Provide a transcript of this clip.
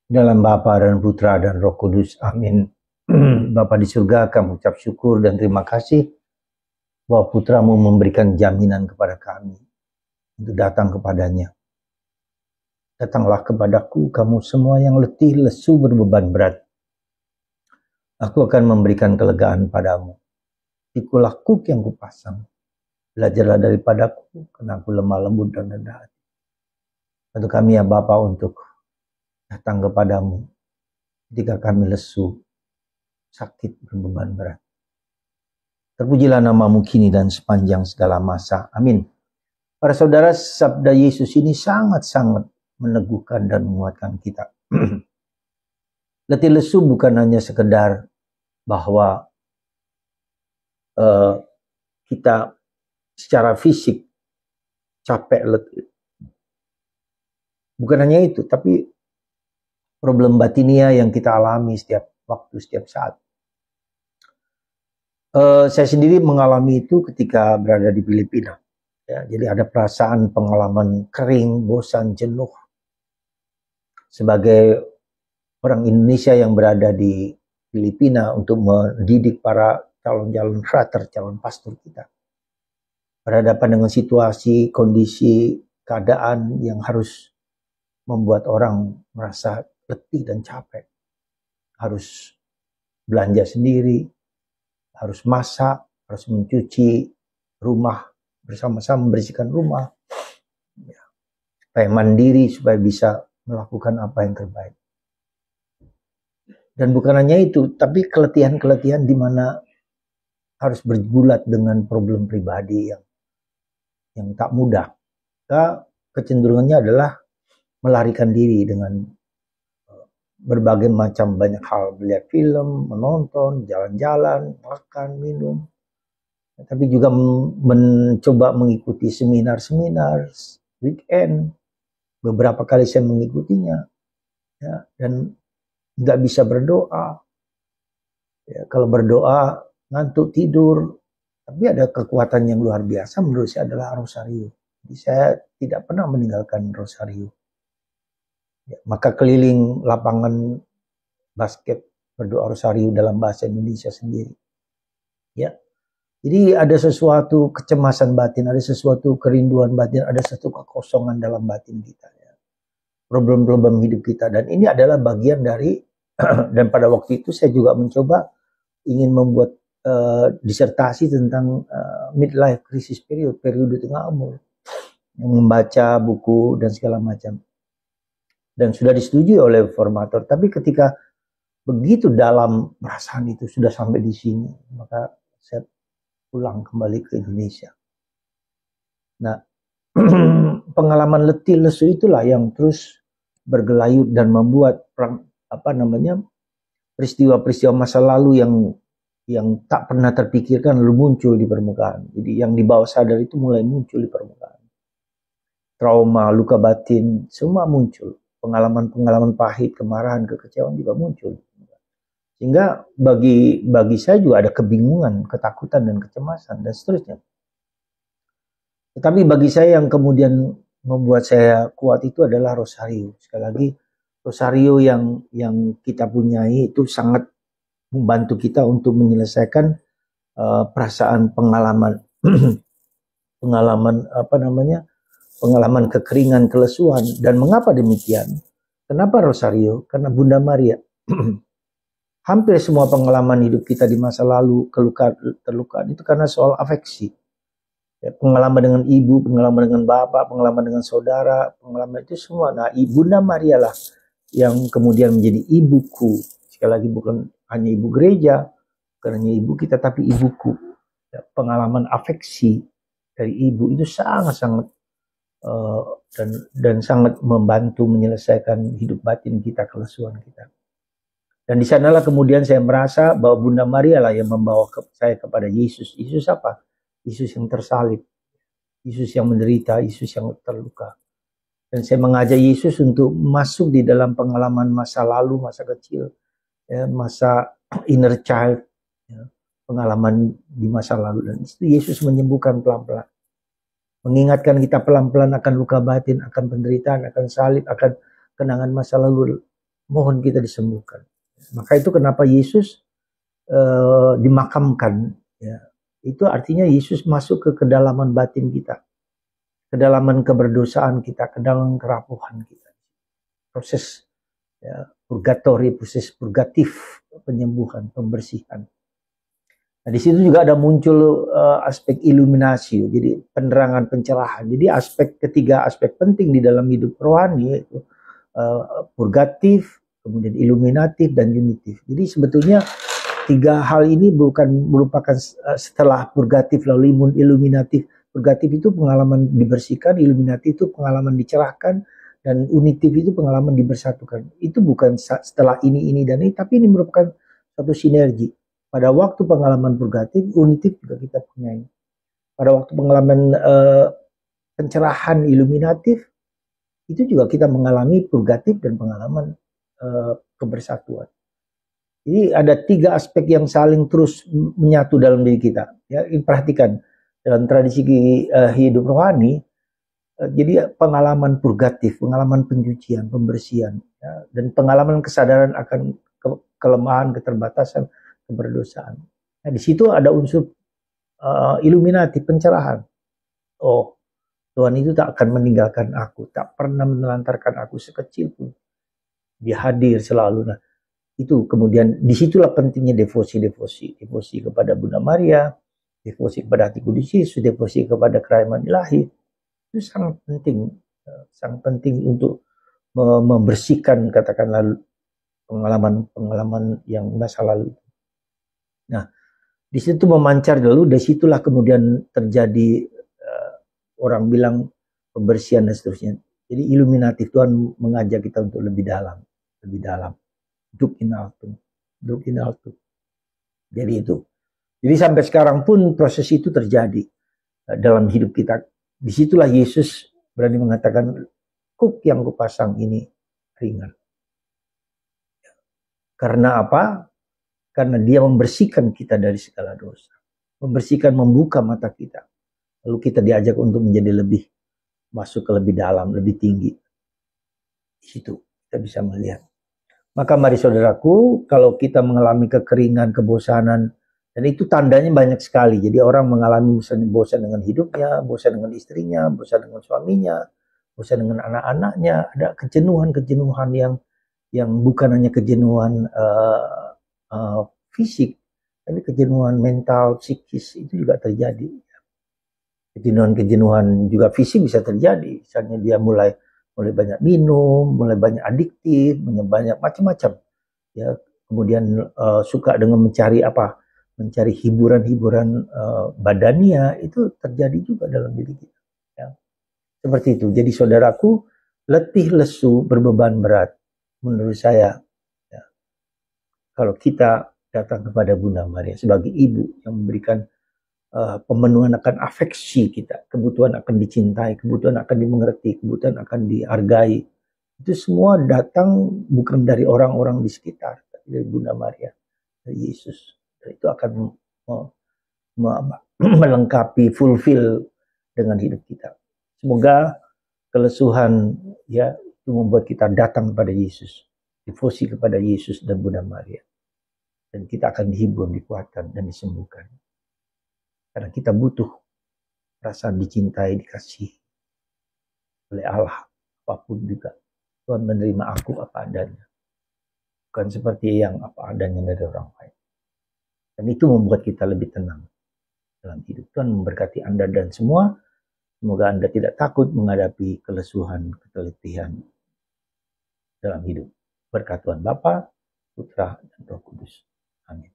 Dalam Bapa dan Putra dan Roh Kudus. Amin. Bapa di surga, kami ucap syukur dan terima kasih bahwa Putramu memberikan jaminan kepada kami untuk datang kepadanya. Datanglah kepadaku, kamu semua yang letih, lesu, berbeban berat. Aku akan memberikan kelegaan padamu. Pikulah kuk yang kupasang. Belajarlah daripadaku, karena aku lemah lembut dan rendah hati. Bantu kami ya Bapa untuk datang kepadamu ketika kami lesu, sakit, berbeban berat. Terpujilah namamu kini dan sepanjang segala masa. Amin. Para saudara, sabda Yesus ini sangat-sangat meneguhkan dan menguatkan kita. Letih lesu bukan hanya sekedar bahwa kita secara fisik capek, letih. Bukan hanya itu, tapi problem batinia yang kita alami setiap waktu, setiap saat. Saya sendiri mengalami itu ketika berada di Filipina. Ya, jadi ada perasaan pengalaman kering, bosan, jenuh. Sebagai orang Indonesia yang berada di Filipina untuk mendidik para calon-calon frater, calon pastor kita. Berhadapan dengan situasi, kondisi, keadaan yang harus membuat orang merasa letih dan capek. Harus belanja sendiri, harus masak, harus mencuci rumah, bersama-sama membersihkan rumah, ya, supaya mandiri, supaya bisa melakukan apa yang terbaik. Dan bukan hanya itu, tapi keletihan-keletihan di mana harus bergulat dengan problem pribadi yang tak mudah. Kecenderungannya adalah melarikan diri dengan berbagai macam banyak hal, melihat film, menonton, jalan-jalan, makan, minum. Tapi juga mencoba mengikuti seminar-seminar, weekend. Beberapa kali saya mengikutinya, ya, dan nggak bisa berdoa. Ya, kalau berdoa ngantuk tidur. Tapi ada kekuatan yang luar biasa menurut saya adalah rosario. Jadi saya tidak pernah meninggalkan rosario. Ya, maka keliling lapangan basket berdoa rosario dalam bahasa Indonesia sendiri. Ya. Jadi ada sesuatu kecemasan batin, ada sesuatu kerinduan batin, ada satu kekosongan dalam batin kita. Ya. Problem-problem hidup kita. Dan ini adalah bagian dari, dan pada waktu itu saya juga mencoba ingin membuat disertasi tentang midlife crisis period, periode tengah umur. Yang membaca buku dan segala macam. Dan sudah disetujui oleh formator. Tapi ketika begitu dalam perasaan itu sudah sampai di sini, maka saya pulang kembali ke Indonesia. Nah, pengalaman letih lesu itulah yang terus bergelayut dan membuat peristiwa-peristiwa masa lalu yang tak pernah terpikirkan lalu muncul di permukaan. Jadi yang di bawah sadar itu mulai muncul di permukaan. Trauma, luka batin, semua muncul. Pengalaman-pengalaman pahit, kemarahan, kekecewaan juga muncul. Sehingga bagi saya juga ada kebingungan, ketakutan dan kecemasan dan seterusnya. Tetapi bagi saya yang kemudian membuat saya kuat itu adalah rosario. Sekali lagi, rosario yang kita punyai itu sangat membantu kita untuk menyelesaikan perasaan pengalaman pengalaman kekeringan, kelesuan. Dan mengapa demikian? Kenapa rosario? Karena Bunda Maria. Hampir semua pengalaman hidup kita di masa lalu, terluka itu karena soal afeksi. Ya, pengalaman dengan ibu, pengalaman dengan bapak, pengalaman dengan saudara, pengalaman itu semua. Nah, Bunda Maria lah yang kemudian menjadi ibuku. Sekali lagi bukan hanya ibu gereja, bukan hanya ibu kita, tapi ibuku. Ya, pengalaman afeksi dari ibu itu sangat-sangat dan sangat membantu menyelesaikan hidup batin kita, kelesuan kita. Dan di sanalah kemudian saya merasa bahwa Bunda Maria lah yang membawa saya kepada Yesus. Yesus apa? Yesus yang tersalib. Yesus yang menderita, Yesus yang terluka. Dan saya mengajak Yesus untuk masuk di dalam pengalaman masa lalu, masa kecil, ya, masa inner child, ya, pengalaman di masa lalu. Dan itu Yesus menyembuhkan pelan-pelan. Mengingatkan kita pelan-pelan akan luka batin, akan penderitaan, akan salib, akan kenangan masa lalu mohon kita disembuhkan. Maka itu kenapa Yesus dimakamkan, ya. Itu artinya Yesus masuk ke kedalaman batin kita, kedalaman keberdosaan kita, kedalaman kerapuhan kita. Proses, ya, purgatori, proses purgatif, penyembuhan, pembersihan. Nah, di situ juga ada muncul aspek iluminasi, jadi penerangan, pencerahan. Jadi ketiga aspek penting di dalam hidup rohani yaitu purgatif, kemudian iluminatif dan unitif. Jadi sebetulnya tiga hal ini bukan merupakan setelah purgatif lalu iluminatif. Purgatif itu pengalaman dibersihkan, iluminatif itu pengalaman dicerahkan, dan unitif itu pengalaman dibersatukan. Itu bukan setelah ini dan ini, tapi ini merupakan satu sinergi. Pada waktu pengalaman purgatif, unitif juga kita punya. Pada waktu pengalaman pencerahan iluminatif, itu juga kita mengalami purgatif dan pengalaman kebersatuan. Jadi ada tiga aspek yang saling terus menyatu dalam diri kita. Ya, perhatikan dalam tradisi hidup rohani, jadi pengalaman purgatif, pengalaman pencucian, pembersihan, ya, dan pengalaman kesadaran akan kelemahan, keterbatasan, keberdosaan. Nah, di situ ada unsur iluminatif, pencerahan. Oh, Tuhan itu tak akan meninggalkan aku, tak pernah menelantarkan aku sekecil pun. Dia hadir selalu. Nah, itu kemudian disitulah pentingnya devosi kepada Bunda Maria, devosi kepada Hati Kudus Yesus, devosi kepada kerahiman ilahi. Itu sangat penting untuk membersihkan katakanlah pengalaman yang masa lalu. Nah, di situ memancar dulu, dari situlah kemudian terjadi orang bilang pembersihan dan seterusnya. Jadi iluminatif, Tuhan mengajak kita untuk lebih dalam. Duk in altum. Jadi itu. Jadi sampai sekarang pun proses itu terjadi dalam hidup kita. Disitulah Yesus berani mengatakan, kuk yang kupasang ini ringan. Karena apa? Karena dia membersihkan kita dari segala dosa. Membersihkan, membuka mata kita. Lalu kita diajak untuk menjadi masuk ke lebih dalam, lebih tinggi. Di situ kita bisa melihat. Maka mari saudaraku, kalau kita mengalami kekeringan, kebosanan, dan itu tandanya banyak sekali. Jadi orang mengalami misalnya bosan dengan hidupnya, bosan dengan istrinya, bosan dengan suaminya, bosan dengan anak-anaknya. Ada kejenuhan yang bukan hanya kejenuhan fisik, tapi kejenuhan mental, psikis itu juga terjadi. Kejenuhan juga fisik bisa terjadi. Misalnya dia mulai banyak minum, mulai banyak adiktif, banyak macam-macam. Ya, kemudian suka dengan mencari hiburan-hiburan badania, itu terjadi juga dalam diri kita. Ya. Seperti itu. Jadi saudaraku, letih lesu berbeban berat. Menurut saya, ya, kalau kita datang kepada Bunda Maria sebagai ibu yang memberikan pemenuhan akan afeksi kita, kebutuhan akan dicintai, kebutuhan akan dimengerti, kebutuhan akan dihargai. Itu semua datang bukan dari orang-orang di sekitar, tapi dari Bunda Maria, dari Yesus. Dan itu akan melengkapi, fulfill dengan hidup kita. Semoga kelesuhan ya itu membuat kita datang kepada Yesus, devosi kepada Yesus dan Bunda Maria. Dan kita akan dihibur, dikuatkan, dan disembuhkan. Karena kita butuh perasaan dicintai, dikasihi oleh Allah. Apapun juga. Tuhan menerima aku apa adanya. Bukan seperti yang apa adanya dari orang lain. Dan itu membuat kita lebih tenang dalam hidup. Tuhan memberkati Anda dan semua. Semoga Anda tidak takut menghadapi kelesuhan, keletihan dalam hidup. Berkat Tuhan Bapa, Putra, dan Roh Kudus. Amin.